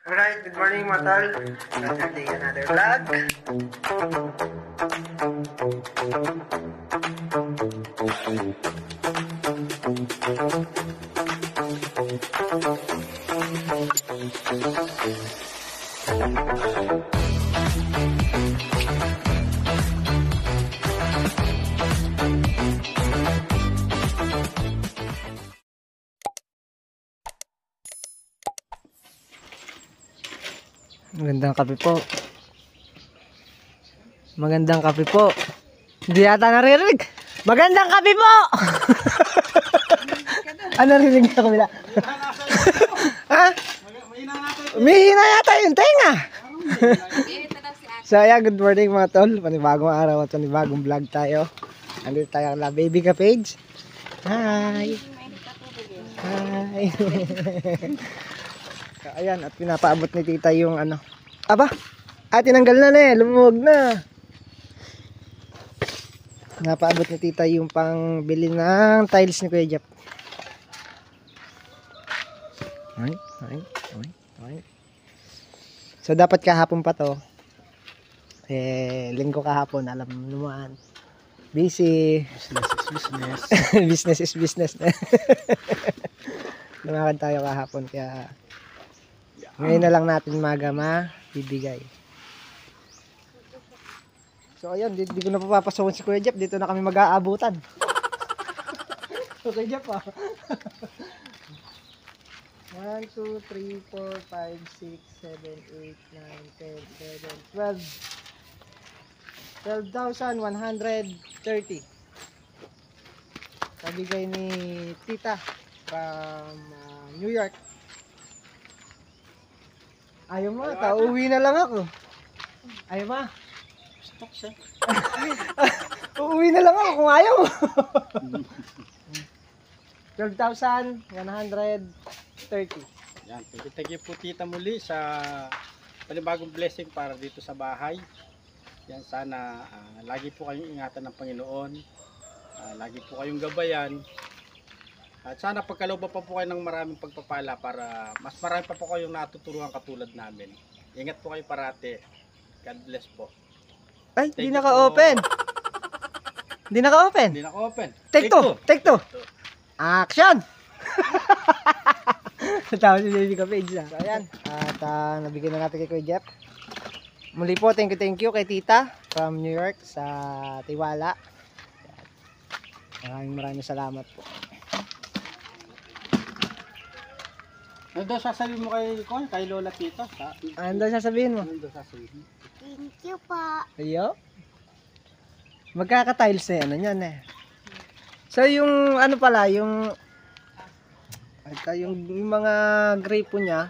Alright, good morning mga tol. Another day, another vlog. Magandang kape po. Magandang kape po. Hindi yata naririnig. Magandang kape po! Ano narinig sa kabila? Ha? Umihina yata yung tenga. So yeah, good morning mga tol. Panibagong araw at panibagong vlog tayo. Andito tayo la baby ka page. Hi! Hi! Ayan, at pinapaabot ni tita yung ano. Aba! Tinanggal na lumuwag na. Pinapaabot ni tita yung pangbili ng tiles ni Kuya Jeff. Okay. So dapat kahapon pa to. Linggo kahapon, alam mo naman. Busy. Business is business. Lumakad tayo kahapon kaya ngayon na lang natin bibigay. So ayun, di ko na papapasokin si Kuya Jeff. Dito na kami mag-aabutan. Okay, Jeff 1, 2, 3, 4, 5, 6, 7, 8, 9, 10, 11, 12. 12,130. Nabigay ni tita from New York. Ayaw mo, uwi na lang ako. Ayaw ma. Stop siya. Uuwi na lang ako kung ayaw mo. 12,130. Yan, thank you po tita muli sa panibagong blessing para dito sa bahay. Yan, sana lagi po kayong ingatan ng Panginoon. Lagi po kayong gabayan. At sana pagkalooban pa po kayo ng maraming pagpapala para mas marami pa po kayong natuturuan katulad namin. Ingat po kayo parati. God bless po. Ay, di naka-open. Di naka-open. Hindi naka-open. Take two. Action! Tawag si baby ka page na. So ayan, at nabigyan na natin kay Kuya Jeff. Muli po, thank you kay tita from New York sa tiwala. Maraming salamat po. Ano daw sasabihin mo kay Lola Tita? Ano daw sasabihin mo? Ano daw sasabihin? Thank you po. Ayo. Magkaka-tiles na yan, ano yan eh. So yung ano pala, yung mga grapo niya,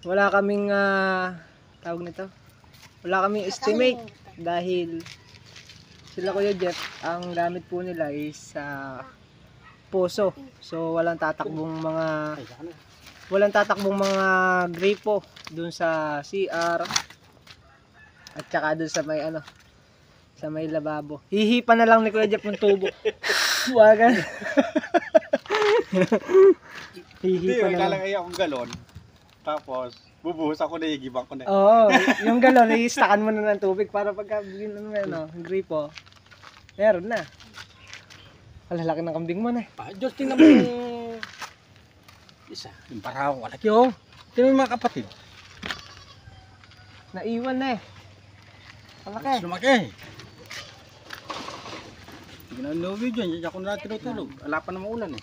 wala kaming tawag nito. Wala kaming estimate dahil sila Kuya Jeff, ang gamit po nila is poso. So walang tatakbong mga grapo dun sa CR at saka dun sa may sa may lababo. Hihipa na lang ni Kuya Jeff ng tubo. Wagan. Hihipa na lang. Lalagay akong galon. Tapos bubuhos ako na igibang ko na. Oo, yung galon i-stackan mo na ng tubig para pagka gripo. Meron na. Lalaki ng kambing mo na. Diyos, tingnan mo yung isa. Yung parang malaki tingnan mo mga kapatid. Naiwan na eh. Malaki. Lumaki. Hindi na nuwi dyan. Diyan ako na tinutulog. Wala pa namang ulan eh.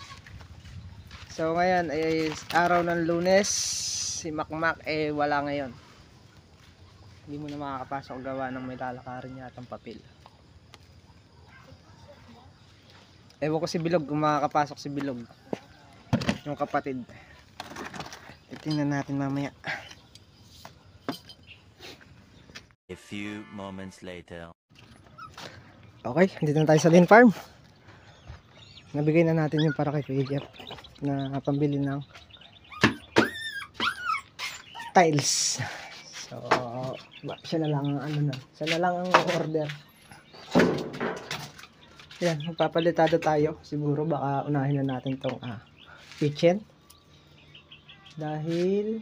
So ngayon ay araw ng Lunes. Si Makmak wala ngayon. Hindi mo na makakapasok gawa ng may lalakarin yatang papel. Ewan ko si Bilog kung makakapasok si Bilog. Yung kapatid. Tingnan natin mamaya. A few moments later. Okay, dito na tayo sa Lin Farm. Nabigay na natin yung para kay Kuya Jeff na pambili ng tiles. So, siya na lang ang order. Yan, magpapalitado tayo. Siguro baka unahin na natin tong kitchen. Dahil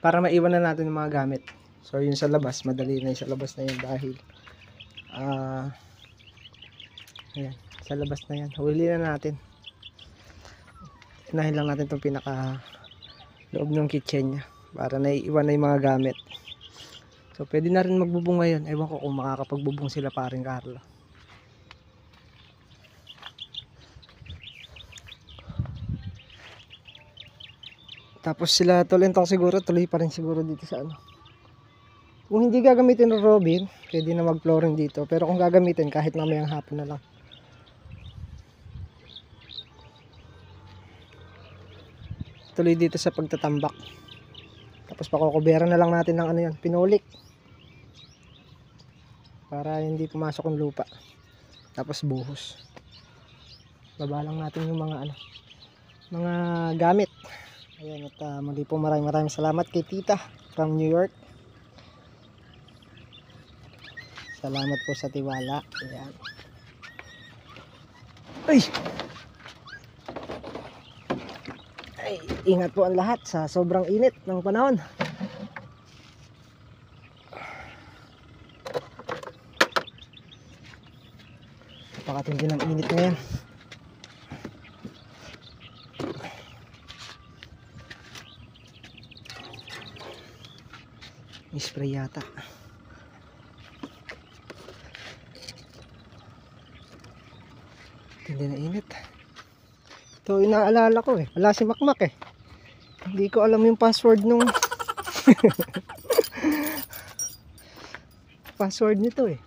para maiwan na natin yung mga gamit. So yun sa labas, madali na yung sa labas na yun dahil ayan, sa labas na yan. Huli na natin. Inahin lang natin itong pinaka loob ng kitchen niya para naiiwan na yung mga gamit. So pwede na rin magbubong ngayon. Ewan ko kung makakapagbubong sila paring Carlo. Tapos sila Tolentong siguro tuloy pa rin siguro dito sa ano. Kung hindi gagamitin ng Robin, pwede na mag-flooring dito. Pero kung gagamitin, kahit mamayang hapon na lang. Tuloy dito sa pagtatambak. Tapos pakukubera na lang natin ng ano yan, pinulik. Para hindi pumasok ang lupa. Tapos buhos. Baba lang natin yung mga ano, mga gamit. Ayan, at muli po maraming salamat kay Tita from New York. Salamat po sa tiwala. Ayan. Ay, ingat po ang lahat sa sobrang init ng panahon. Napakatindi ng init ngayon. Spray yata. Hindi na init. Ito inaalala ko eh. Wala si Makmak eh. Hindi ko alam yung password nung password nito eh.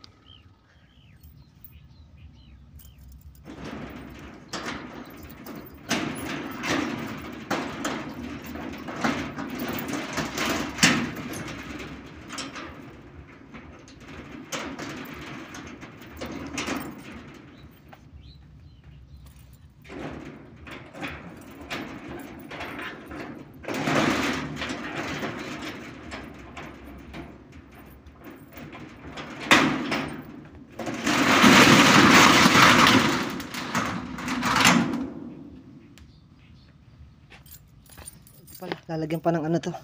Lalagyan pa ng ano to,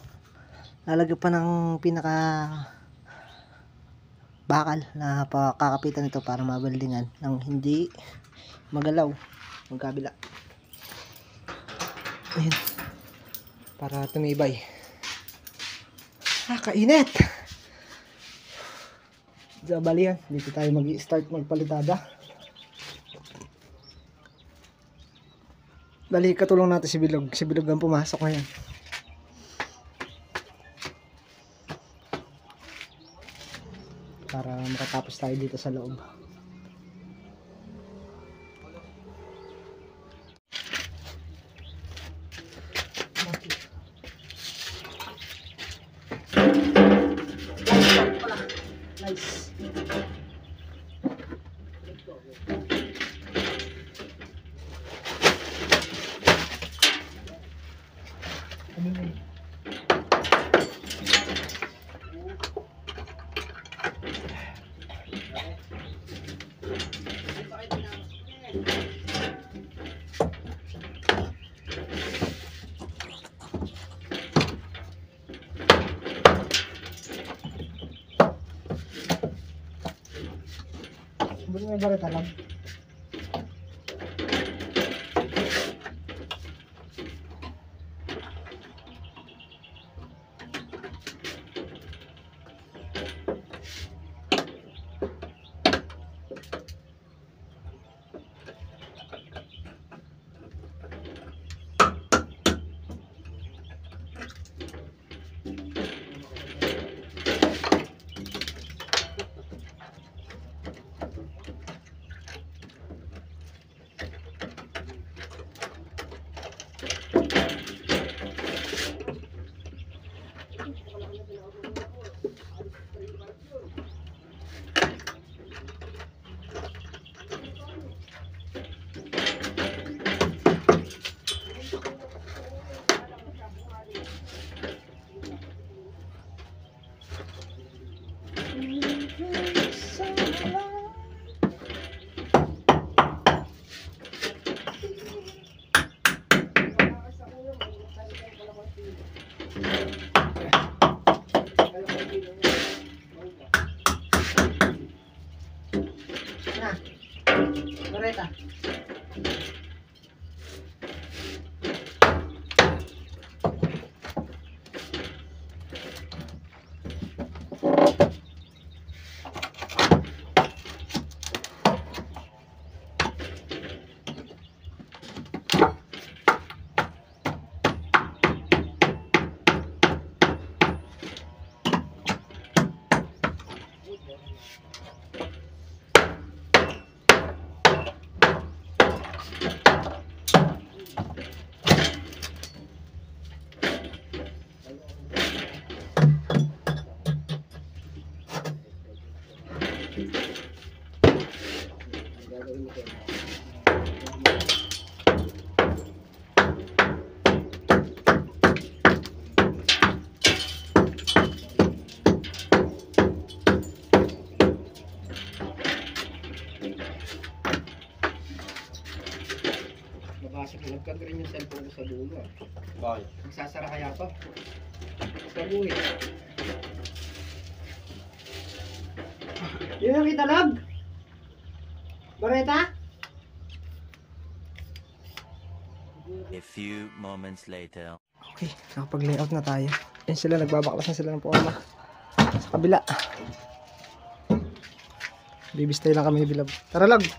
lalagyan pa ng pinaka bakal na pakakapitan ito para mabaldingan ng hindi magalaw ang kabila. Ayun, para tumibay. Kainit. So bali yan, dito tayo mag-start magpalitada. Bali katulong natin si Bilog ang pumasok ngayon. Para makatapos tayo dito sa loob. Nice. May barita lang. Nabasa ko, nagka-green yung cellphone ko sa dulo. Bakit? Magsasara kaya to? Sa buhay. Yun yung kita, love? Bareta? A few moments later. Okay, nakapag-layout na tayo. Yan sila, nagbabaklas na sila ng forma. Sa kabila. Bibistay lang kami ni Bilab. Tara, love!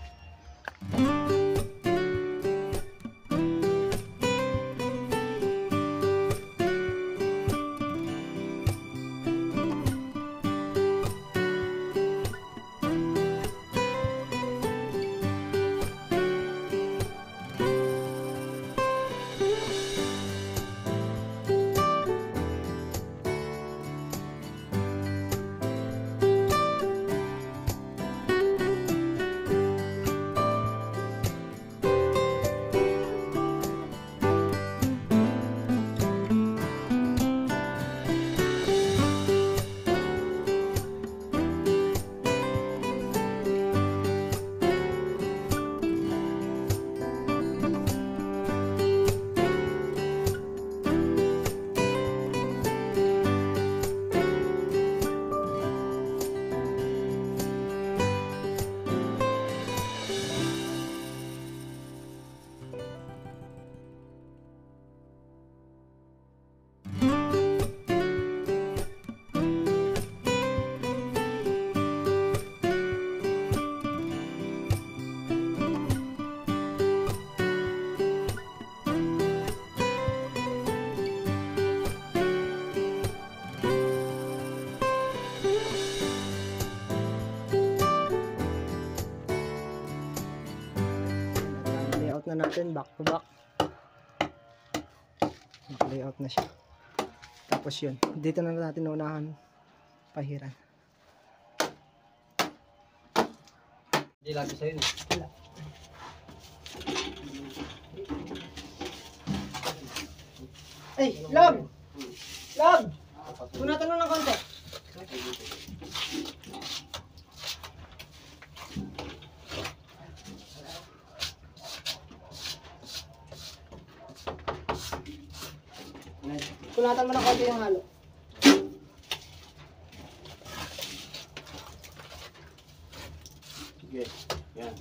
Layout na natin back to back. Layout na siya. Tapos yun, dito na natin unahan pahiran. Hindi lagi sa'yo. Wala. Ay, love! Love! Punatan mo ng konti. Punatan mo ng konti yung halo. Sige. Yan.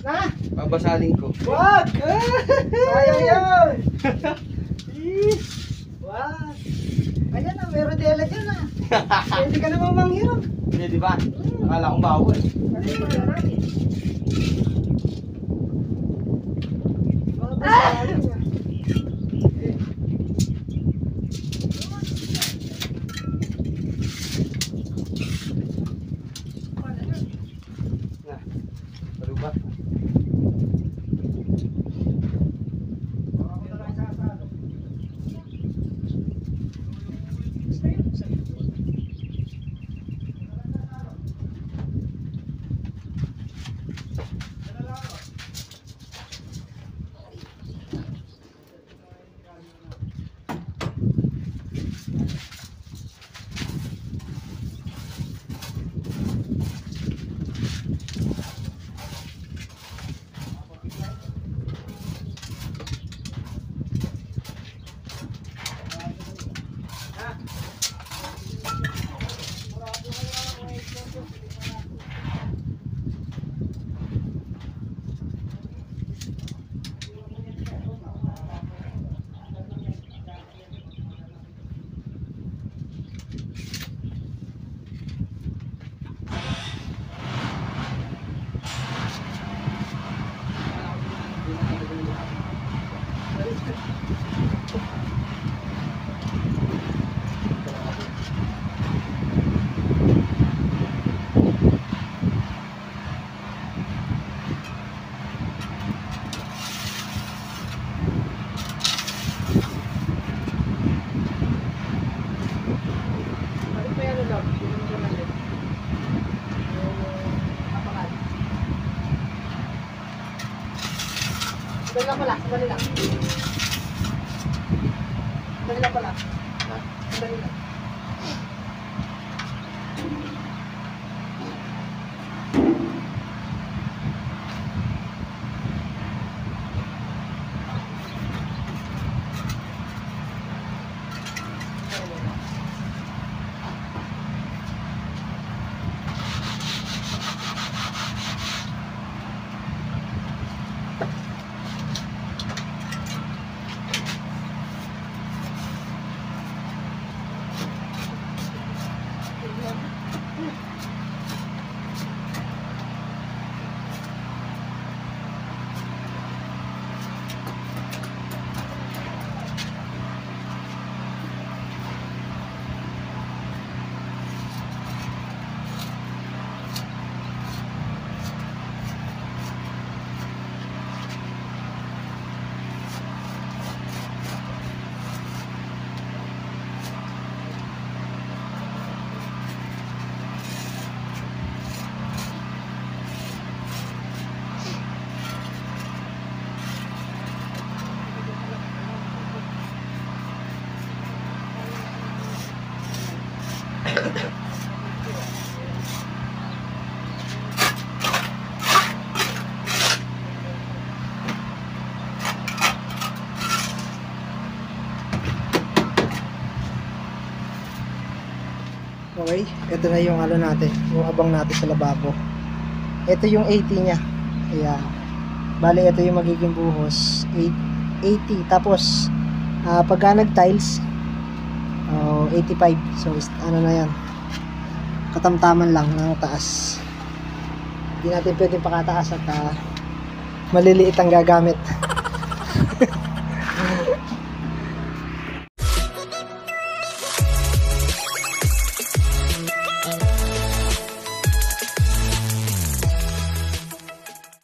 Na? Babasalin ko. Wag! Sayang yun! Wag! Ayan na, meron dela dyan na. Pwede ka naman manghiram. Hindi, di ba? Akala kong bawal. Ano yung wala natin? Babasalin niya. Na. Ano ba? Ano pa yan, love? Yung gumalit. Yung kapakal. Dali lang pala, dali lang. Dali lang pala. Dali lang. Okay, ito na yung ano natin, yung abang natin sa lababo. Ito yung 80 niya. Ayan. Bali, ito yung magiging buhos. 80. Tapos, pagka nag-tiles, 85. So, ano na yan. Katamtaman lang ng taas. Hindi natin pwedeng pakataas at maliliit ang gagamit.